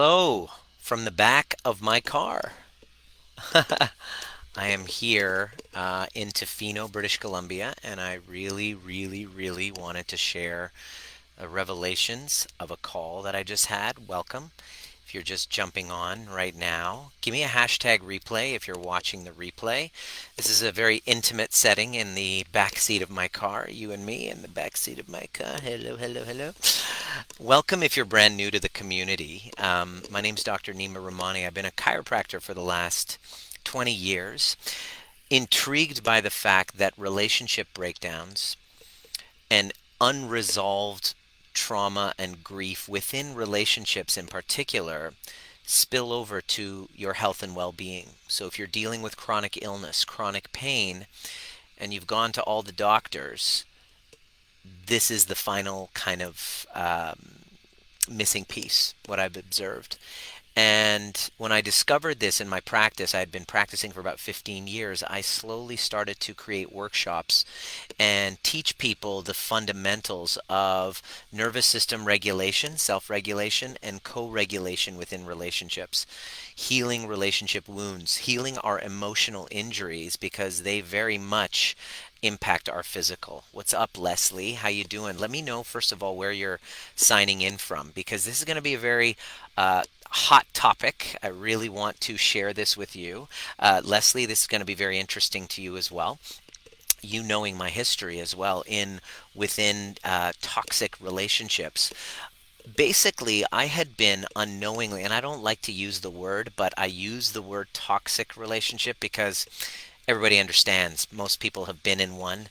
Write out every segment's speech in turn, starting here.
Hello from the back of my car. I am here in Tofino, British Columbia, and I really wanted to share the revelations of a call that I just had. Welcome. If you're just jumping on right now, give me a hashtag replay if you're watching the replay. This is a very intimate setting in the back seat of my car, you and me in the back seat of my car. Hello. Welcome if you're brand new to the community. My name's Dr. Nima Rahmany. I've been a chiropractor for the last 20 years, intrigued by the fact that relationship breakdowns and unresolved trauma and grief within relationships in particular spill over to your health and well-being. So if you're dealing with chronic illness, chronic pain, and you've gone to all the doctors, this is the final kind of missing piece, what I've observed. And when I discovered this in my practice, I had been practicing for about 15 years, I slowly started to create workshops and teach people the fundamentals of nervous system regulation, self-regulation, and co-regulation within relationships, healing relationship wounds, healing our emotional injuries because they very much impact our physical. What's up, Leslie? How you doing? Let me know first of all where you're signing in from because this is going to be a very hot topic. I really want to share this with you. Leslie, this is going to be very interesting to you as well. You knowing my history as well in within toxic relationships. Basically, I had been unknowingly, and I don't like to use the word, but I use the word toxic relationship because everybody understands. Most people have been in one.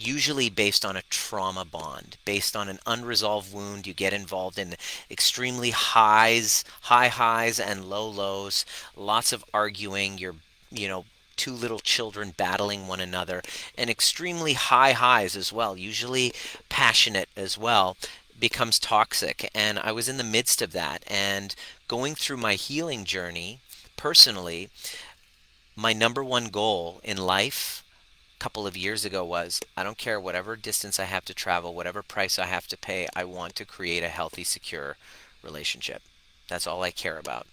Usually based on a trauma bond, based on an unresolved wound. You get involved in extremely high highs and low lows, lots of arguing. You know, two little children battling one another, and extremely high highs as well, usually passionate as well, becomes toxic. And I was in the midst of that and going through my healing journey personally. My number one goal in life a couple of years ago was I don't care whatever distance I have to travel, whatever price I have to pay, I want to create a healthy, secure relationship. That's all I care about.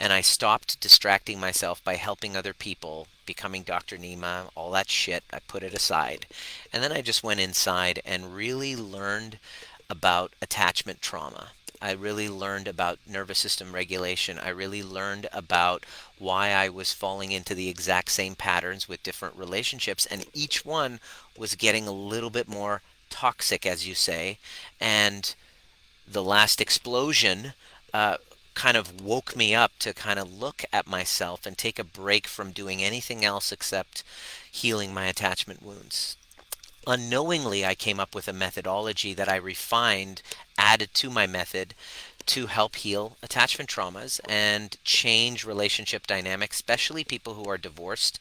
And I stopped distracting myself by helping other people, becoming Dr. Nima, all that shit. I put it aside. And then I just went inside and really learned about attachment trauma. I really learned about nervous system regulation. I really learned about why I was falling into the exact same patterns with different relationships, and each one was getting a little bit more toxic, as you say. And the last explosion uh, kind of woke me up to kind of look at myself and take a break from doing anything else except healing my attachment wounds. Unknowingly, I came up with a methodology that I refined, added to my method to help heal attachment traumas and change relationship dynamics, especially people who are divorced,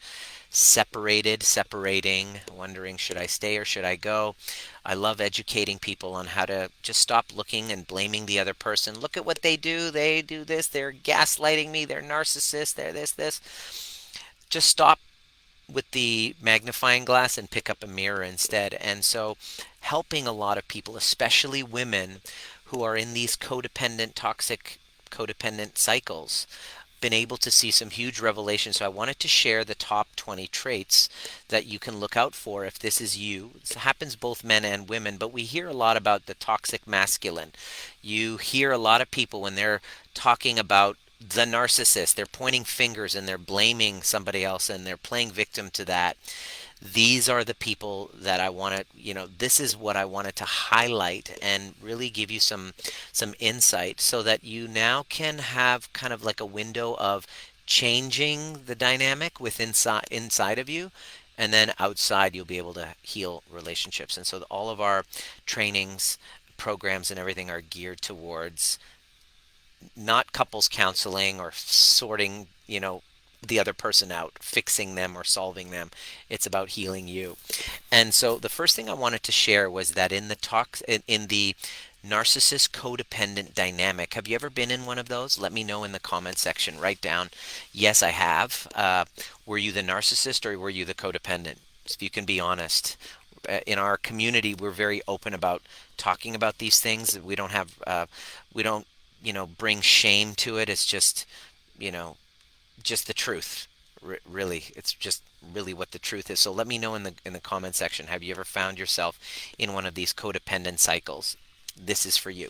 separated, separating, wondering should I stay or should I go. I love educating people on how to just stop looking and blaming the other person. Look at what they do this, they're gaslighting me, they're narcissists, they're this. Just stop with the magnifying glass and pick up a mirror instead. And so, helping a lot of people, especially women who are in these codependent, toxic, codependent cycles, been able to see some huge revelations. So, I wanted to share the top 20 traits that you can look out for if this is you. It happens both men and women, but we hear a lot about the toxic masculine. You hear a lot of people when they're talking about the narcissist, they're pointing fingers and they're blaming somebody else and they're playing victim to that. These are the people that I want to, this is what I wanted to highlight and really give you some insight so that you now can have kind of like a window of changing the dynamic within inside of you, and then outside you'll be able to heal relationships. And so all of our trainings, programs and everything are geared towards not couples counseling or sorting, the other person out, fixing them or solving them. It's about healing you. And so the first thing I wanted to share was that in the talk in the narcissist codependent dynamic. Have you ever been in one of those? Let me know in the comment section. Write down, yes, I have. Were you the narcissist or were you the codependent? If you can be honest. In our community, we're very open about talking about these things. We don't bring shame to it. It's just, you know, just the truth. Really, it's just really what the truth is. So let me know in the comment section. Have you ever found yourself in one of these codependent cycles? This is for you.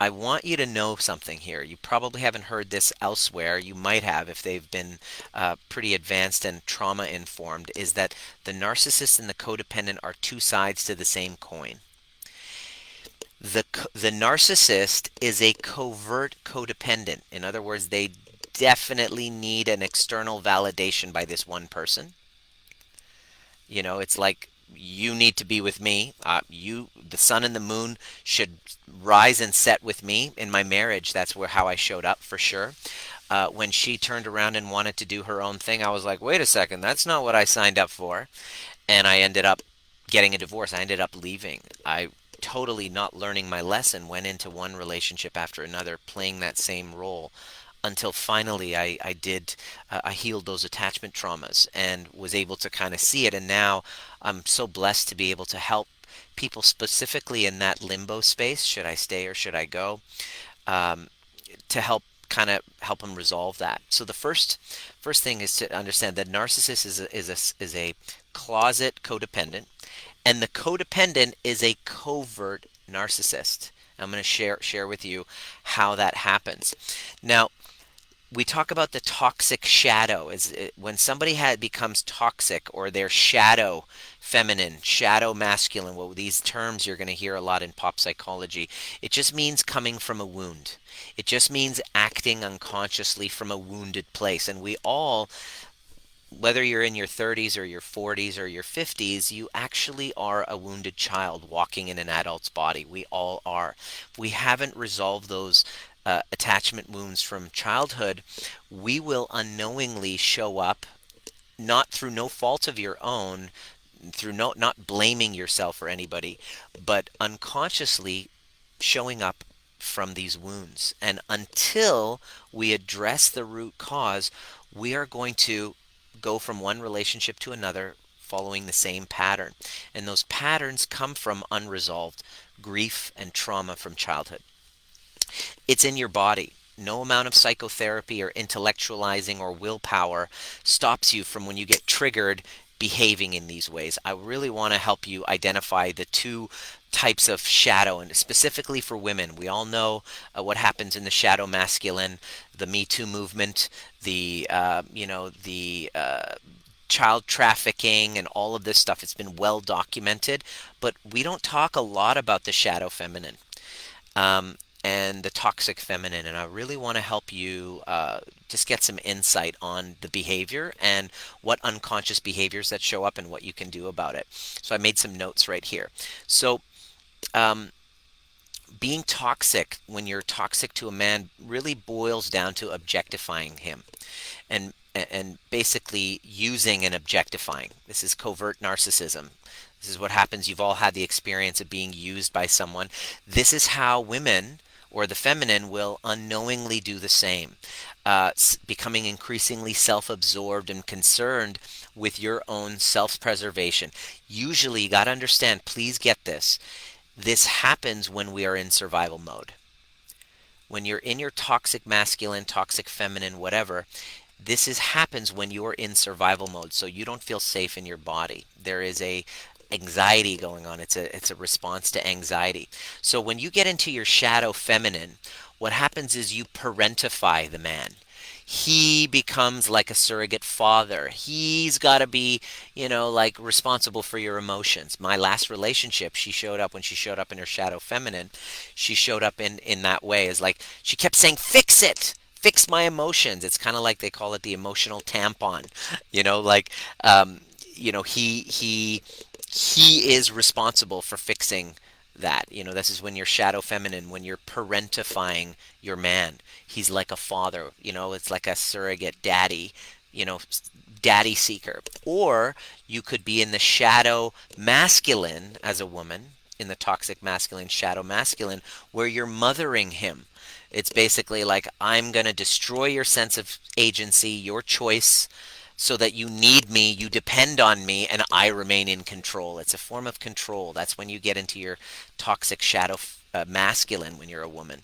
I want you to know something here. You probably haven't heard this elsewhere. You might have if they've been pretty advanced and trauma informed. Is that the narcissist and the codependent are two sides to the same coin. The narcissist is a covert codependent. In other words, they definitely need an external validation by this one person. It's like, you need to be with me. The sun and the moon should rise and set with me in my marriage. That's how I showed up for sure. When she turned around and wanted to do her own thing, I was like, wait a second, that's not what I signed up for. And I ended up getting a divorce. I ended up leaving. I totally not learning my lesson, went into one relationship after another, playing that same role until finally I healed those attachment traumas and was able to kind of see it. And now I'm so blessed to be able to help people specifically in that limbo space. Should I stay or should I go? Um, to help them resolve that. So the first thing is to understand that narcissist is a closet codependent, and the codependent is a covert narcissist. I'm going to share with you how that happens. Now, we talk about the toxic shadow. When somebody becomes toxic, or they're shadow feminine, shadow masculine. Well, these terms you're going to hear a lot in pop psychology. It just means coming from a wound. It just means acting unconsciously from a wounded place. And we all, whether you're in your 30s or your 40s or your 50s, you actually are a wounded child walking in an adult's body. We all are. If we haven't resolved those attachment wounds from childhood, we will unknowingly show up, not through no fault of your own, through not blaming yourself or anybody, but unconsciously showing up from these wounds. And until we address the root cause, we are going to go from one relationship to another following the same pattern. And those patterns come from unresolved grief and trauma from childhood. It's in your body. No amount of psychotherapy or intellectualizing or willpower stops you from, when you get triggered, behaving in these ways. I really want to help you identify the two types of shadow, and specifically for women. We all know what happens in the shadow masculine, the Me Too movement, the child trafficking and all of this stuff. It's been well documented, but we don't talk a lot about the shadow feminine. And the toxic feminine. And I really want to help you just get some insight on the behavior and what unconscious behaviors that show up and what you can do about it. So I made some notes right here. So um, being toxic, when you're toxic to a man, really boils down to objectifying him and basically using and objectifying. This is covert narcissism. This is what happens. You've all had the experience of being used by someone. This is how women, or the feminine, will unknowingly do the same, becoming increasingly self-absorbed and concerned with your own self-preservation. Usually, you got to understand, please get this. This happens when we are in survival mode. When you're in your toxic masculine, toxic feminine, whatever, happens when you're in survival mode, so you don't feel safe in your body. There is a anxiety going on. It's a response to anxiety. So when you get into your shadow feminine, what happens is you parentify the man. He becomes like a surrogate father. He's got to be, like, responsible for your emotions. My last relationship, when she showed up in her shadow feminine, she showed up in that way, as like, she kept saying, fix it. Fix my emotions. It's kind of like they call it the emotional tampon. Like, he is responsible for fixing that. This is when you're shadow feminine, when you're parentifying your man. He's like a father. It's like a surrogate daddy. Daddy seeker. Or you could be in the shadow masculine as a woman, in the toxic masculine, shadow masculine, where you're mothering him. It's basically like, I'm going to destroy your sense of agency, your choice, so that you need me, you depend on me, and I remain in control. It's a form of control. That's when you get into your toxic shadow masculine when you're a woman.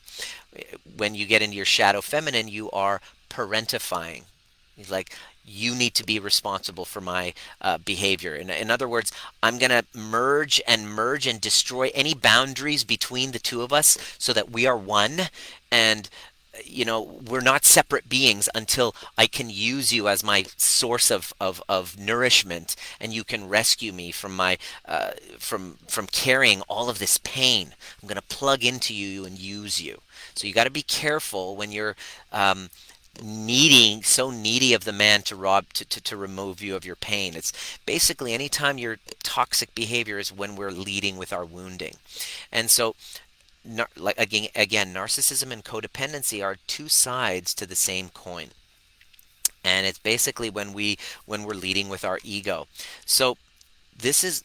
When you get into your shadow feminine, you are parentifying. He's like, you need to be responsible for my behavior. In other words, I'm going to merge and destroy any boundaries between the two of us so that we are one. And, we're not separate beings until I can use you as my source of nourishment, and you can rescue me from my from carrying all of this pain. I'm going to plug into you and use you. So you got to be careful when you're so needy of the man to to remove you of your pain. It's basically anytime your toxic behavior is when we're leading with our wounding. And so like again, narcissism and codependency are two sides to the same coin. And it's basically when we're leading with our ego. So this is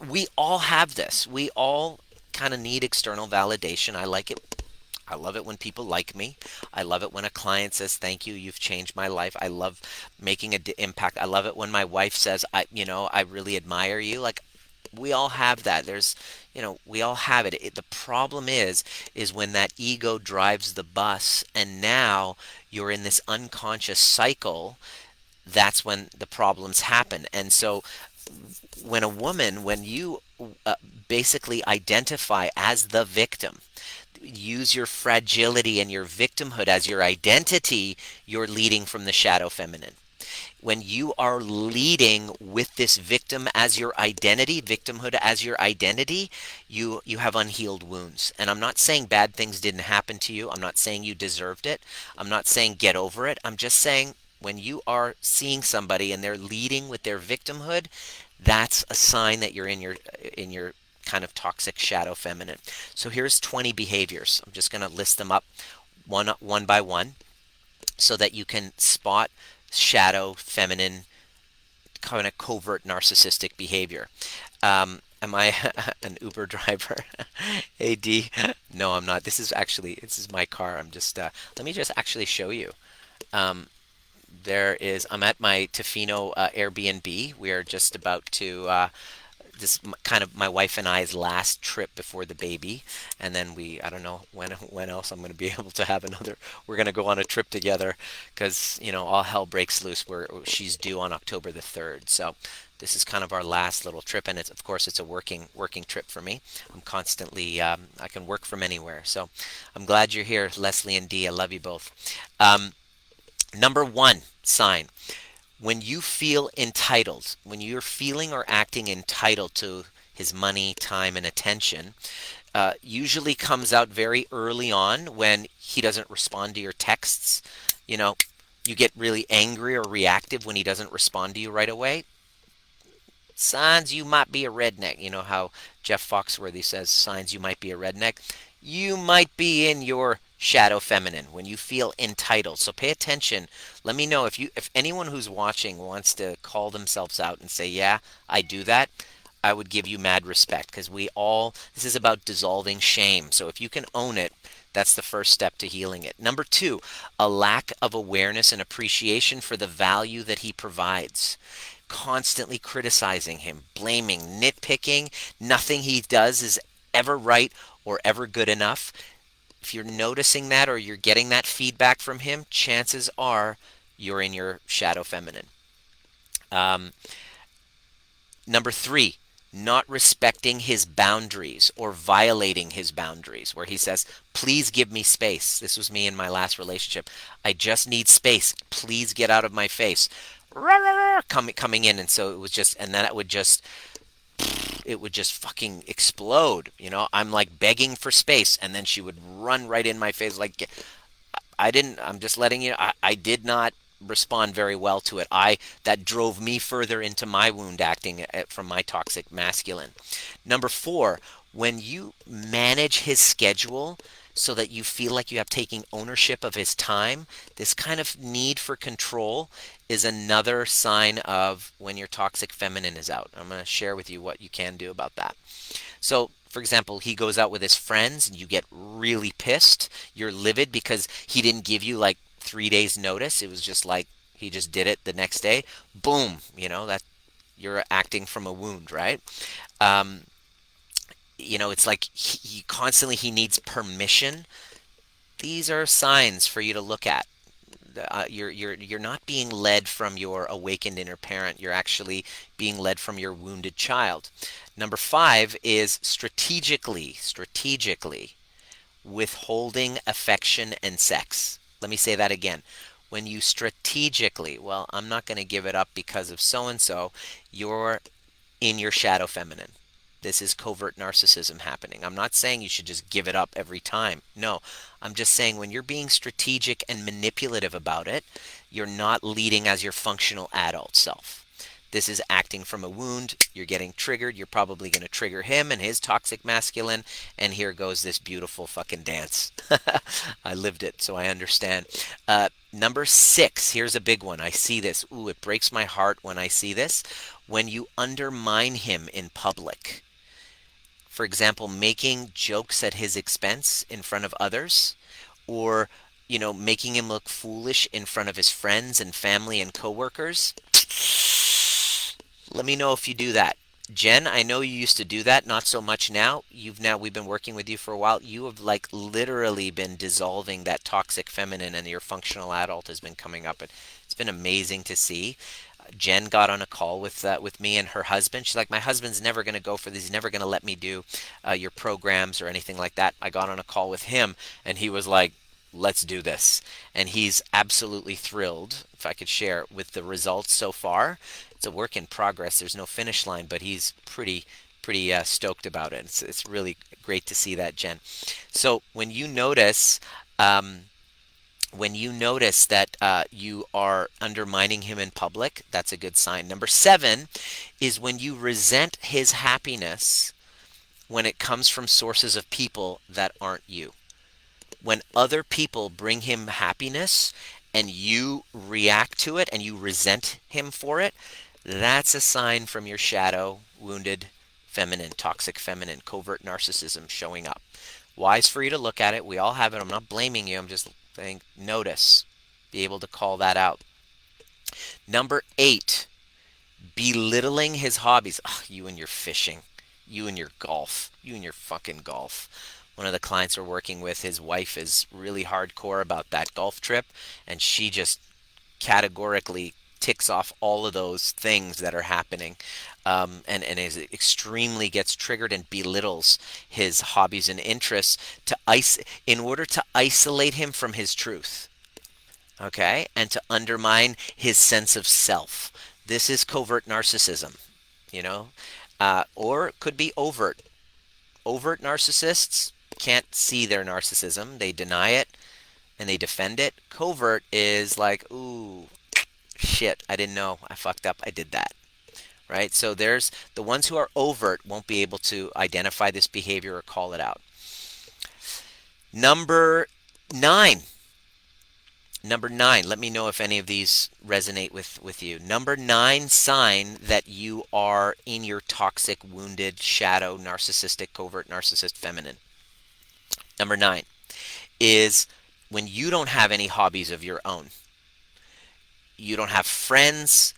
we all have this. We all kind of need external validation. I like it. I love it when people like me. I love it when a client says, "Thank you, you've changed my life." I love making an impact. I love it when my wife says, I really admire you." Like, we all have that. We all have it. The problem is when that ego drives the bus, and now you're in this unconscious cycle. That's when the problems happen. And so, when you uh, basically identify as the victim, use your fragility and your victimhood as your identity, you're leading from the shadow feminine. When you are leading with this victim as your identity, victimhood as your identity, you have unhealed wounds. And I'm not saying bad things didn't happen to you. I'm not saying you deserved it. I'm not saying get over it. I'm just saying when you are seeing somebody and they're leading with their victimhood, that's a sign that you're in your kind of toxic shadow feminine. So here's 20 behaviors. I'm just going to list them up one by one so that you can spot shadow feminine kind of covert narcissistic behavior. Am I an Uber driver? AD? No, I'm not. This is my car. Let me just actually show you. Um, I'm at my Tofino Airbnb. We are just about to this kind of my wife and I's last trip before the baby, and then I don't know when else I'm going to be able to have another. We're going to go on a trip together because all hell breaks loose. She's due on October the 3rd, so this is kind of our last little trip, and of course it's a working trip for me. I'm constantly I can work from anywhere, so I'm glad you're here, Leslie and Dee. I love you both. Um, Number one sign: when you feel entitled, when you're feeling or acting entitled to his money, time, and attention, usually comes out very early on when he doesn't respond to your texts. You know, you get really angry or reactive when he doesn't respond to you right away. Signs you might be a redneck. You know how Jeff Foxworthy says, signs you might be a redneck? You might be in your shadow feminine when you feel entitled. So pay attention. Let me know if anyone who's watching wants to call themselves out and say, "Yeah, I do that." I would give you mad respect because this is about dissolving shame. So if you can own it, that's the first step to healing it. Number two, a lack of awareness and appreciation for the value that he provides. Constantly criticizing him, blaming, nitpicking. Nothing he does is ever right or ever good enough. If you're noticing that or you're getting that feedback from him, chances are you're in your shadow feminine. Um, Number three, not respecting his boundaries or violating his boundaries, where he says, "Please give me space." This was me in my last relationship. "I just need space. Please get out of my face." Coming in, and so it was just, and then it would just fucking explode. I'm like begging for space, and then she would run right in my face like, I'm just letting you know, I did not respond very well to it. That drove me further into my wound acting from my toxic masculine. Number four, when you manage his schedule so that you feel like you have taking ownership of his time, this kind of need for control is another sign of when your toxic feminine is out. I'm going to share with you what you can do about that. So, for example, he goes out with his friends and you get really pissed. You're livid because he didn't give you like 3 days notice. It was just like he just did it the next day. Boom, that you're acting from a wound, right? Um, It's like he constantly he needs permission. These are signs for you to look at. You're not being led from your awakened inner parent. You're actually being led from your wounded child. Number 5 is strategically withholding affection and sex. Let me say that again. When you strategically, well, I'm not going to give it up because of so and so, you're in your shadow feminine. This is covert narcissism happening. I'm not saying you should just give it up every time. No, I'm just saying when you're being strategic and manipulative about it, you're not leading as your functional adult self. This is acting from a wound. You're getting triggered. You're probably going to trigger him and his toxic masculine. And here goes this beautiful fucking dance. I lived it, so I understand. Number 6, here's a big one. I see this. Ooh, it breaks my heart when I see this. When you undermine him in public, for example, making jokes at his expense in front of others, or making him look foolish in front of his friends and family and coworkers. Let me know if you do that. Jen, I know you used to do that, not so much now. We've been working with you for a while. You have like literally been dissolving that toxic feminine and your functional adult has been coming up. It's been amazing to see. Jen got on a call with me and her husband. She's like, my husband's never going to go for this. He's never going to let me do your programs or anything like that. I got on a call with him, and he was like, let's do this. And he's absolutely thrilled, if I could share, with the results so far. It's a work in progress. There's no finish line, but he's pretty stoked about it. It's really great to see that, Jen. So when you notice that you are undermining him in public, that's a good sign. Number 7 is when you resent his happiness when it comes from sources of people that aren't you. When other people bring him happiness and you react to it and you resent him for it, that's a sign from your shadow, wounded feminine, toxic feminine, covert narcissism showing up. Wise for you to look at it. We all have it. I'm not blaming you. I'm just saying notice. Be able to call that out. Number 8, belittling his hobbies. Ugh, you and your fishing. You and your golf. You and your fucking golf. One of the clients we're working with, his wife is really hardcore about that golf trip, and she just categorically ticks off all of those things that are happening, and is extremely gets triggered and belittles his hobbies and interests in order to isolate him from his truth, okay, and to undermine his sense of self. This is covert narcissism, you know, or it could be overt. Overt narcissists can't see their narcissism; they deny it and they defend it. Covert is like, ooh, shit, I didn't know. I fucked up. I did that. Right? So there's the ones who are overt won't be able to identify this behavior or call it out. Number 9. Number 9, let me know if any of these resonate with you. Number 9 sign that you are in your toxic, wounded, shadow, narcissistic, covert, narcissist, feminine. Number 9 is when you don't have any hobbies of your own. You don't have friends,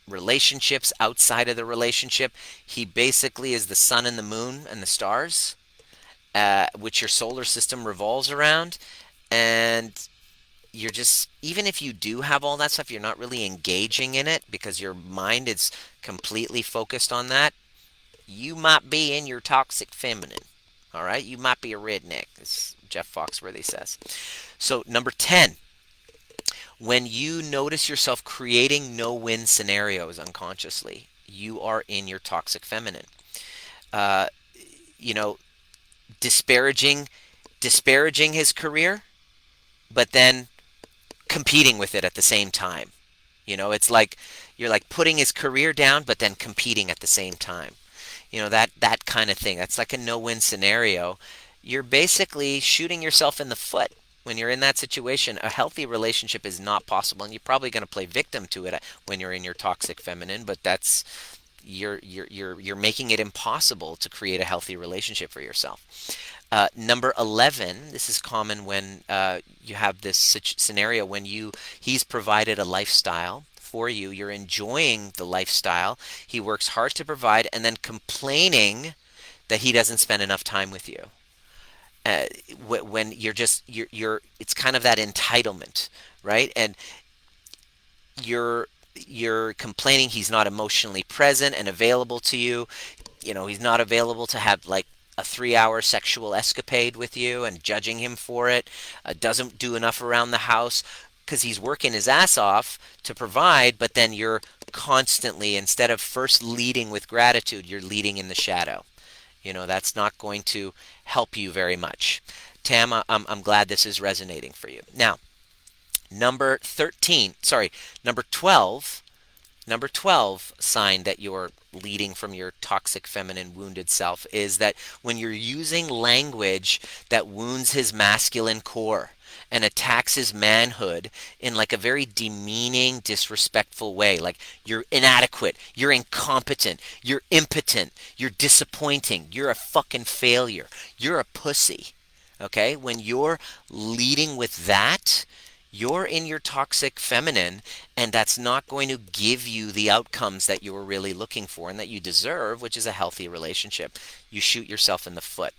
relationships outside of the relationship. He basically is the sun and the moon and the stars, which your solar system revolves around. And you're just, even if you do have all that stuff, you're not really engaging in it because your mind is completely focused on that. You might be in your toxic feminine. All right? You might be a redneck, as Jeff Foxworthy says. So, number 10. When you notice yourself creating no-win scenarios unconsciously, you are in your toxic feminine. Uh, you know, disparaging his career, but then competing with it at the same time. It's like you're like putting his career down, but then competing at the same time. That kind of thing. That's like a no-win scenario. You're basically shooting yourself in the foot. When you're in that situation, a healthy relationship is not possible, and you're probably going to play victim to it when you're in your toxic feminine. But that's you're making it impossible to create a healthy relationship for yourself. Number 11. This is common when you have this scenario when he's provided a lifestyle for you. You're enjoying the lifestyle. He works hard to provide, and then complaining that he doesn't spend enough time with you. uh, when you're it's kind of that entitlement, right? And you're you're complaining he's not emotionally present and available to you. You know, he's not available to have like a 3 hour sexual escapade with you and judging him for it. Doesn't do enough around the house because he's working his ass off to provide, but then you're constantly, instead of first leading with gratitude, you're leading in the shadow. You know, that's not going to help you very much. Tam, I'm glad this is resonating for you. Now, number 13, sorry, number 12, number 12 sign that you're leading from your toxic feminine wounded self is that when you're using language that wounds his masculine core and attacks his manhood in like a very demeaning, disrespectful way, like you're inadequate, you're incompetent, you're impotent, you're disappointing, you're a fucking failure, you're a pussy. Okay? When you're leading with that, you're in your toxic feminine, and that's not going to give you the outcomes that you're really looking for and that you deserve, which is a healthy relationship. You shoot yourself in the foot.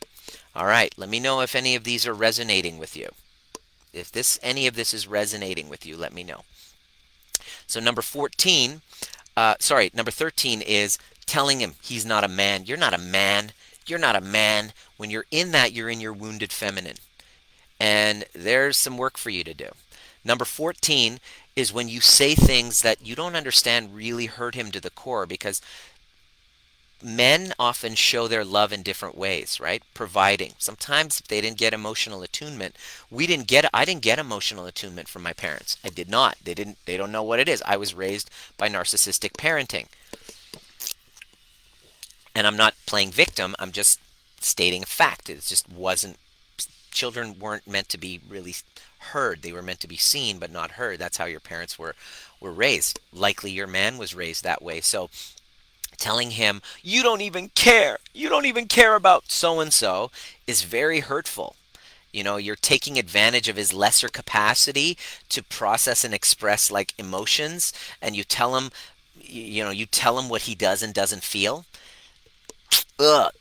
All right, let me know if any of these are resonating with you. If any of this is resonating with you, let me know. So number 13 is telling him he's not a man. You're not a man. You're not a man. When you're in that, you're in your wounded feminine. And there's some work for you to do. Number 14 is when you say things that you don't understand really hurt him to the core, because men often show their love in different ways, right? Providing. Sometimes if they didn't get emotional attunement, I didn't get emotional attunement from my parents. I did not. They don't know what it is. I was raised by narcissistic parenting. And I'm not playing victim, I'm just stating a fact. It just wasn't, children weren't meant to be really heard. They were meant to be seen but not heard. That's how your parents were raised. Likely your man was raised that way. So telling him you don't even care, you don't even care about so and so is very hurtful. You know, you're taking advantage of his lesser capacity to process and express like emotions, and you tell him, you tell him what he does and doesn't feel. Ugh.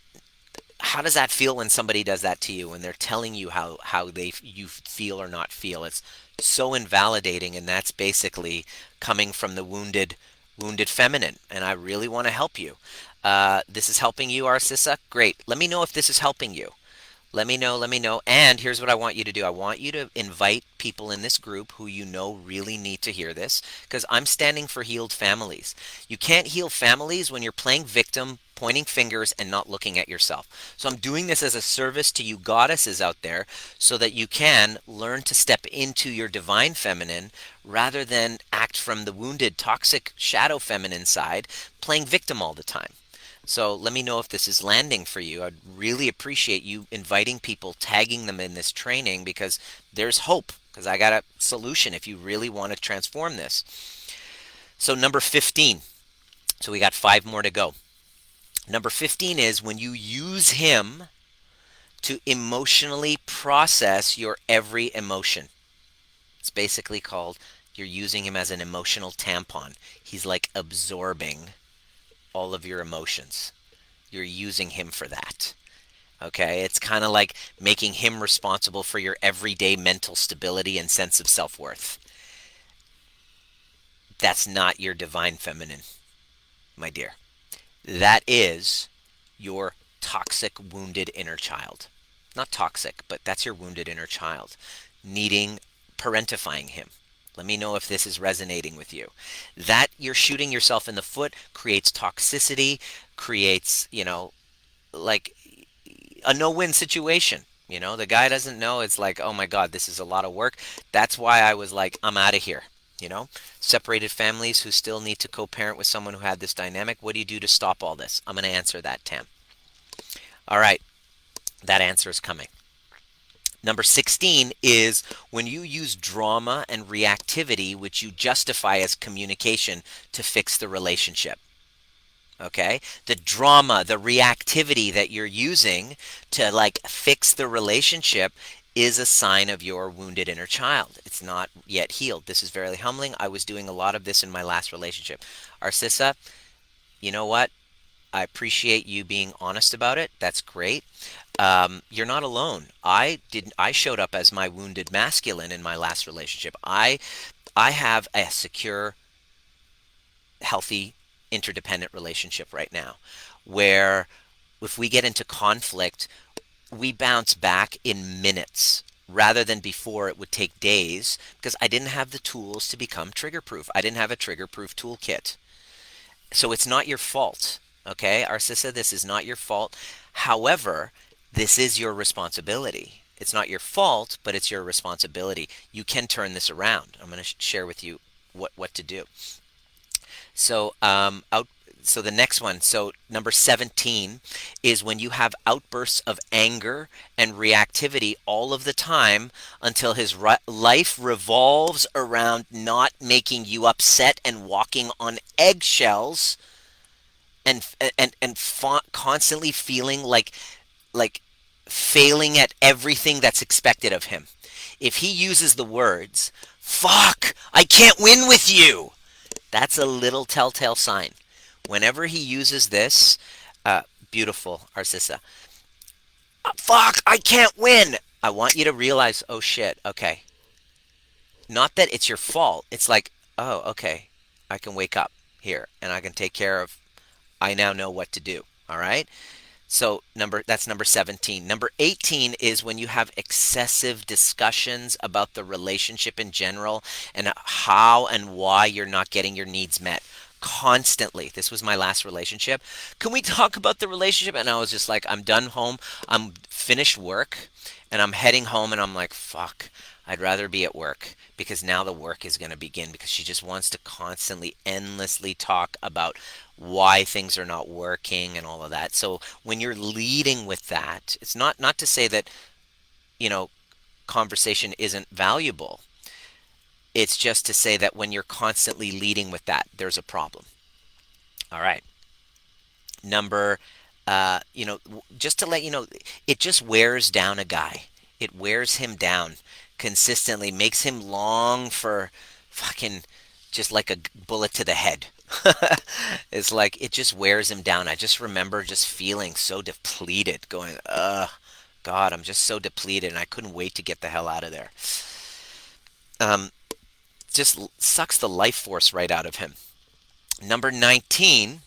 How does that feel when somebody does that to you, when they're telling you how you feel or not feel? It's so invalidating, and that's basically coming from the wounded feminine. And I really want to help you. This is helping you, Arcissa? Great. Let me know if this is helping you. Let me know, let me know. And here's what I want you to do. I want you to invite people in this group who you know really need to hear this, because I'm standing for healed families. You can't heal families when you're playing victim, pointing fingers, and not looking at yourself. So I'm doing this as a service to you goddesses out there so that you can learn to step into your divine feminine rather than act from the wounded, toxic, shadow feminine side, playing victim all the time. So let me know if this is landing for you. I'd really appreciate you inviting people, tagging them in this training, because there's hope, because I got a solution if you really want to transform this. So number 15. So we got 5 more to go. Number 15 is when you use him to emotionally process your every emotion. It's basically called, you're using him as an emotional tampon. He's like absorbing all of your emotions. You're using him for that. Okay? It's kind of like making him responsible for your everyday mental stability and sense of self-worth. That's not your divine feminine, my dear. That is your toxic, wounded inner child. Not toxic, but that's your wounded inner child needing parentifying him. Let me know if this is resonating with you. That you're shooting yourself in the foot creates toxicity, creates, like a no-win situation. The guy doesn't know. It's like, oh my God, this is a lot of work. That's why I was like, I'm out of here. Separated families who still need to co-parent with someone who had this dynamic. What do you do to stop all this? I'm going to answer that, Tam. All right. That answer is coming. Number 16 is when you use drama and reactivity, which you justify as communication to fix the relationship. Okay? The drama, the reactivity that you're using to like fix the relationship is a sign of your wounded inner child. It's not yet healed. This is very humbling. I was doing a lot of this in my last relationship. Arcissa, you know what? I appreciate you being honest about it. That's great. You're not alone. I showed up as my wounded masculine in my last relationship. I have a secure, healthy, interdependent relationship right now where if we get into conflict, we bounce back in minutes rather than before it would take days because I didn't have the tools to become trigger proof. I didn't have a trigger proof toolkit. So it's not your fault. Okay, Arcissa, this is not your fault. However, this is your responsibility. It's not your fault, but it's your responsibility. You can turn this around. I'm going to share with you what to do. So so the next one, so number 17 is when you have outbursts of anger and reactivity all of the time until his life revolves around not making you upset and walking on eggshells and constantly feeling like failing at everything that's expected of him. If he uses the words, "Fuck, I can't win with you," that's a little telltale sign. Whenever he uses this, beautiful, Arcissa, "Fuck, I can't win." I want you to realize, oh shit, okay. Not that it's your fault. It's like, oh, okay, I can wake up here and I can take care of, I now know what to do. All right. So that's number 17. Number 18 is when you have excessive discussions about the relationship in general and how and why you're not getting your needs met constantly. This was my last relationship. Can we talk about the relationship? And I was just like, I'm done home. I'm finished work and I'm heading home and I'm like, fuck. I'd rather be at work because now the work is going to begin because she just wants to constantly, endlessly talk about why things are not working and all of that. So when you're leading with that, it's not to say that, you know, conversation isn't valuable. It's just to say that when you're constantly leading with that, there's a problem. All right. Number, just to let you know, it just wears down a guy. It wears him down consistently, makes him long for fucking just like a bullet to the head. It's like it just wears him down. I just remember just feeling so depleted, going, God, I'm just so depleted, and I couldn't wait to get the hell out of there. Um, just sucks the life force right out of him. Number 19,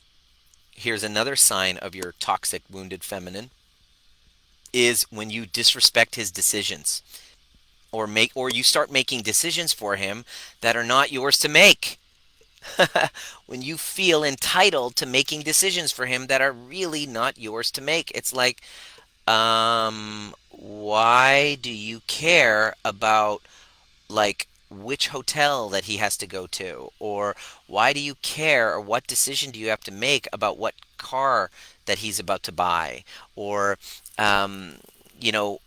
here's another sign of your toxic, wounded feminine, is when you disrespect his decisions or you start making decisions for him that are not yours to make. When you feel entitled to making decisions for him that are really not yours to make. It's like, why do you care about like which hotel that he has to go to? Or why do you care, or what decision do you have to make about what car that he's about to buy? Or, um, you know,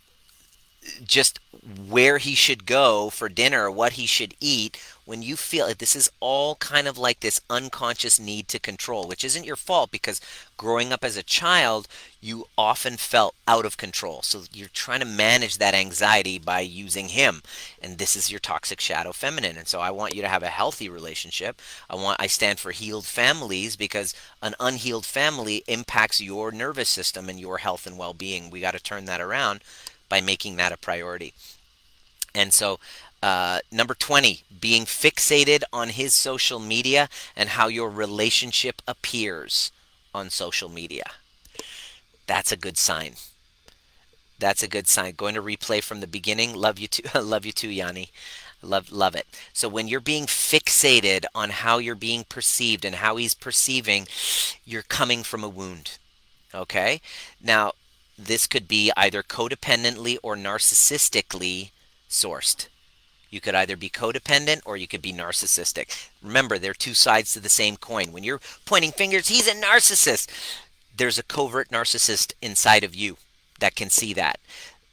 just where he should go for dinner, what he should eat, when you feel it, this is all kind of like this unconscious need to control, which isn't your fault because growing up as a child, you often felt out of control. So you're trying to manage that anxiety by using him. And this is your toxic shadow feminine. And so I want you to have a healthy relationship. I stand for healed families because an unhealed family impacts your nervous system and your health and well-being. We got to turn that around by making that a priority. And so, number 20, being fixated on his social media and how your relationship appears on social media. That's a good sign. That's a good sign. Going to replay from the beginning. Love you too. Love you too, Yanni. Love it. So when you're being fixated on how you're being perceived and how he's perceiving, you're coming from a wound. Okay? Now, this could be either codependently or narcissistically sourced. You could either be codependent or you could be narcissistic. Remember, they're two sides to the same coin. When you're pointing fingers, he's a narcissist. There's a covert narcissist inside of you that can see that.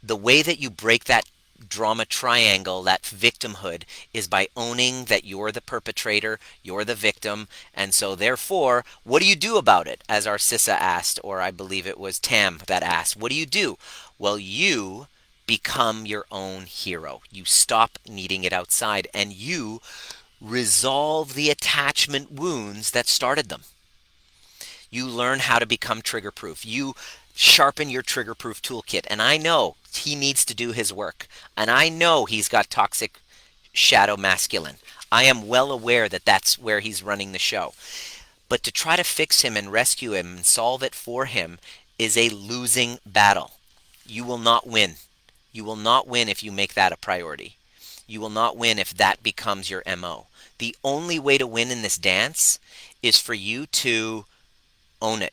The way that you break that drama triangle, that victimhood, is by owning that you're the perpetrator, you're the victim, and so therefore, what do you do about it? As our Sissa asked, or I believe it was Tam that asked, what do you do? Well, you become your own hero. You stop needing it outside, and you resolve the attachment wounds that started them. You learn how to become trigger proof. You sharpen your trigger proof toolkit. And I know he needs to do his work. And I know he's got toxic shadow masculine. I am well aware that that's where he's running the show. But to try to fix him and rescue him and solve it for him is a losing battle. You will not win. You will not win if you make that a priority. You will not win if that becomes your MO. The only way to win in this dance is for you to own it.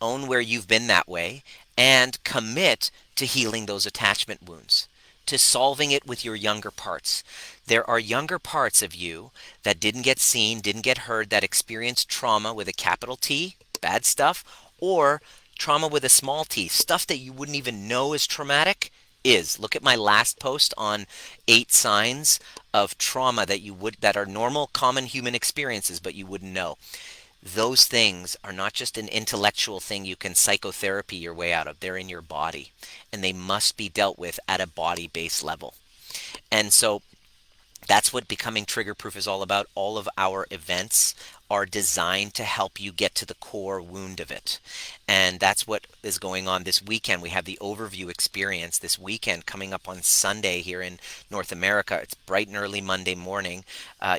Own where you've been that way and commit to healing those attachment wounds, to solving it with your younger parts. There are younger parts of you that didn't get seen, didn't get heard, that experienced trauma with a capital T, bad stuff, or trauma with a small t, stuff that you wouldn't even know is traumatic. Look at my last post on 8 signs of trauma that are normal common human experiences but you wouldn't know. Those things are not just an intellectual thing you can psychotherapy your way out of. They're in your body, and they must be dealt with at a body-based level. And so that's what becoming trigger proof is all about. All of our events are designed to help you get to the core wound of it. And that's what is going on this weekend. We have the overview experience this weekend coming up on Sunday here in North America. It's bright and early Monday morning.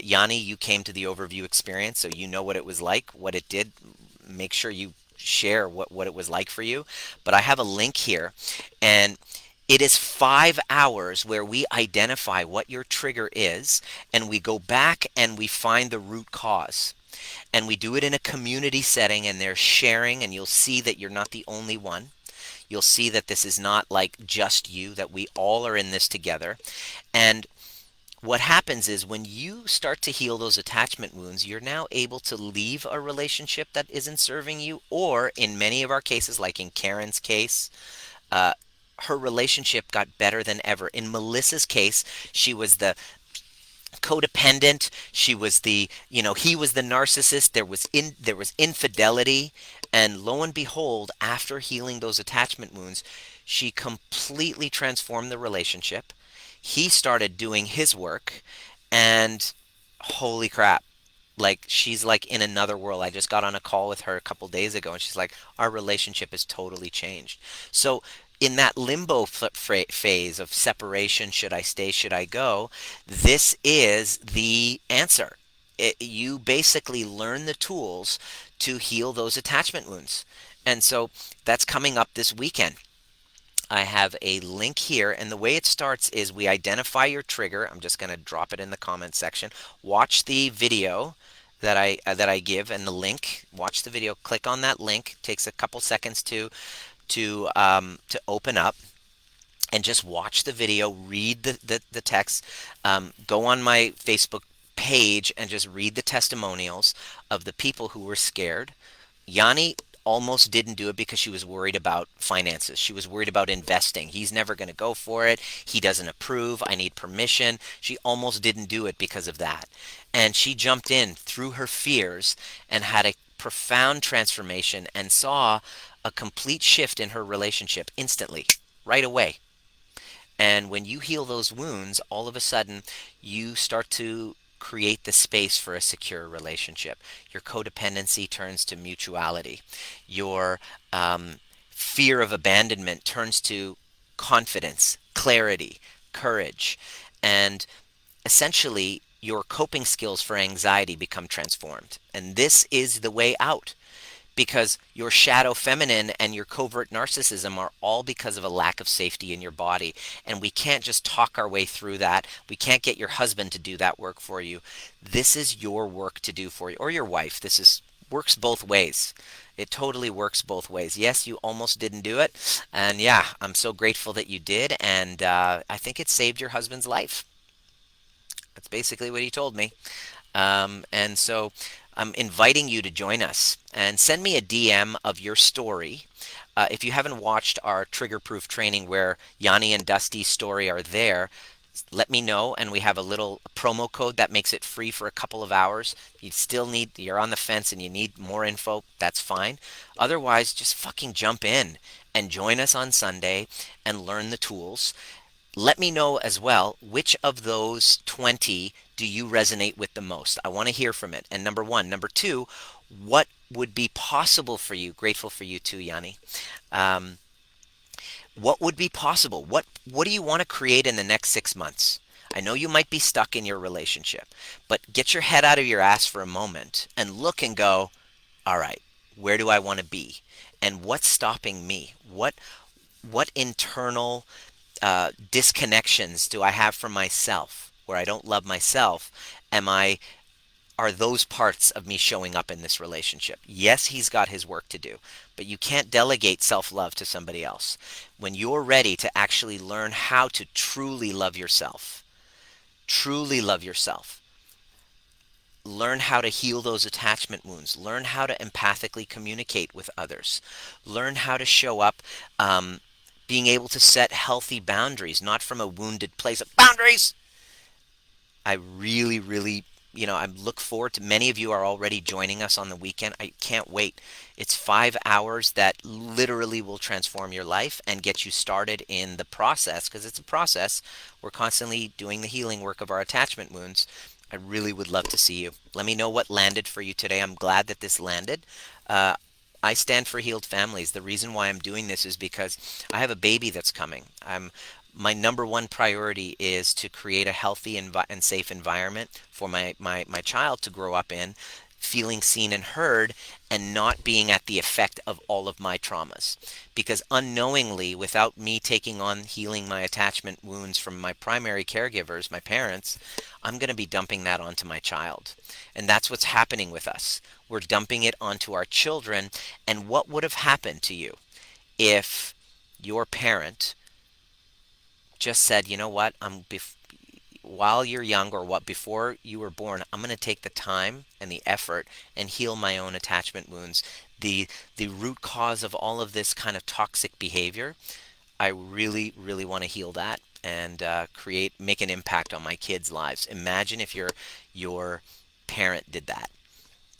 Yanni, you came to the overview experience, so you know what it was like, what it did. Make sure you share what it was like for you. But I have a link here, and it is 5 hours where we identify what your trigger is, and we go back and we find the root cause. And we do it in a community setting, and they're sharing, and you'll see that you're not the only one. You'll see that this is not like just you, that we all are in this together. And what happens is when you start to heal those attachment wounds, you're now able to leave a relationship that isn't serving you, or in many of our cases, like in Karen's case, uh, her relationship got better than ever. In Melissa's case, she was the codependent. She was he was the narcissist. There was infidelity, and lo and behold, after healing those attachment wounds, she completely transformed the relationship. He started doing his work, and holy crap, like she's like in another world. I just got on a call with her a couple days ago, and she's like, our relationship has totally changed. So in that limbo phase of separation, should I stay, should I go, this is the answer. You basically learn the tools to heal those attachment wounds. And so that's coming up this weekend. I have a link here, and the way it starts is we identify your trigger. I'm just going to drop it in the comment section. Watch the video that I give, and the link. Watch the video. Click on that link. It takes a couple seconds to open up, and just watch the video. Read the text. Go on my Facebook page and just read the testimonials of the people who were scared. Yanni almost didn't do it because she was worried about finances. She was worried about investing. He's never going to go for it. He doesn't approve. I need permission. She almost didn't do it because of that. And she jumped in through her fears and had a profound transformation and saw a complete shift in her relationship instantly, right away. And when you heal those wounds, all of a sudden, you start to create the space for a secure relationship. Your codependency turns to mutuality. Your fear of abandonment turns to confidence, clarity, courage. And essentially, your coping skills for anxiety become transformed. And this is the way out, because your shadow feminine and your covert narcissism are all because of a lack of safety in your body. And we can't just talk our way through that. We can't get your husband to do that work for you. This is your work to do for you, or your wife. Works both ways. It totally works both ways. Yes, you almost didn't do it, and yeah, I'm so grateful that you did, and I think it saved your husband's life. That's basically what he told me. And so I'm inviting you to join us, and send me a DM of your story. If you haven't watched our trigger proof training where Yanni and Dusty's story are there, let me know, and we have a little promo code that makes it free for a couple of hours. You're on the fence and you need more info, that's fine. Otherwise, just fucking jump in and join us on Sunday and learn the tools. Let me know as well, which of those 20 do you resonate with the most? I want to hear from it. And number one. Number two, What would be possible for you? Grateful for you too, Yanni. Um, what would be possible? What do you want to create in the next 6 months? I know you might be stuck in your relationship, but get your head out of your ass for a moment and look and go, all right, where do I want to be? And what's stopping me? What internal disconnections do I have from myself where I don't love myself? Am I Are those parts of me showing up in this relationship? Yes, he's got his work to do, but you can't delegate self love to somebody else. When you're ready to actually learn how to truly love yourself, learn how to heal those attachment wounds, learn how to empathically communicate with others, learn how to show up, being able to set healthy boundaries, not from a wounded place of boundaries. I really, really, I look forward to many of you are already joining us on the weekend. I can't wait. It's 5 hours that literally will transform your life and get you started in the process because it's a process. We're constantly doing the healing work of our attachment wounds. I really would love to see you. Let me know what landed for you today. I'm glad that this landed. Uh, I stand for healed families. The reason why I'm doing this is because I have a baby that's coming. My number one priority is to create a healthy and safe environment for my child to grow up in, feeling seen and heard, and not being at the effect of all of my traumas. Because unknowingly, without me taking on healing my attachment wounds from my primary caregivers, my parents, I'm going to be dumping that onto my child. And that's what's happening with us. We're dumping it onto our children. And what would have happened to you if your parent just said, you know what, while you're young or what before you were born, I'm going to take the time and the effort and heal my own attachment wounds. The root cause of all of this kind of toxic behavior, I really really want to heal that and make an impact on my kids' lives. Imagine if your parent did that.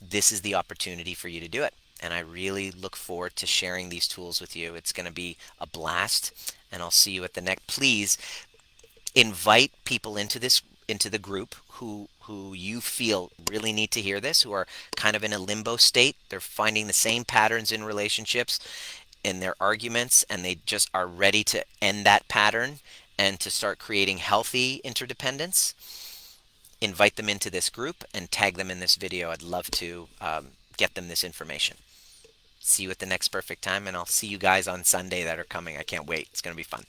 This is the opportunity for you to do it. And I really look forward to sharing these tools with you. It's going to be a blast. And I'll see you at the next. Please invite people into the group who you feel really need to hear this, who are kind of in a limbo state. They're finding the same patterns in relationships, in their arguments, and they just are ready to end that pattern and to start creating healthy interdependence. Invite them into this group and tag them in this video. I'd love to get them this information. See you at the next perfect time, and I'll see you guys on Sunday that are coming. I can't wait. It's going to be fun.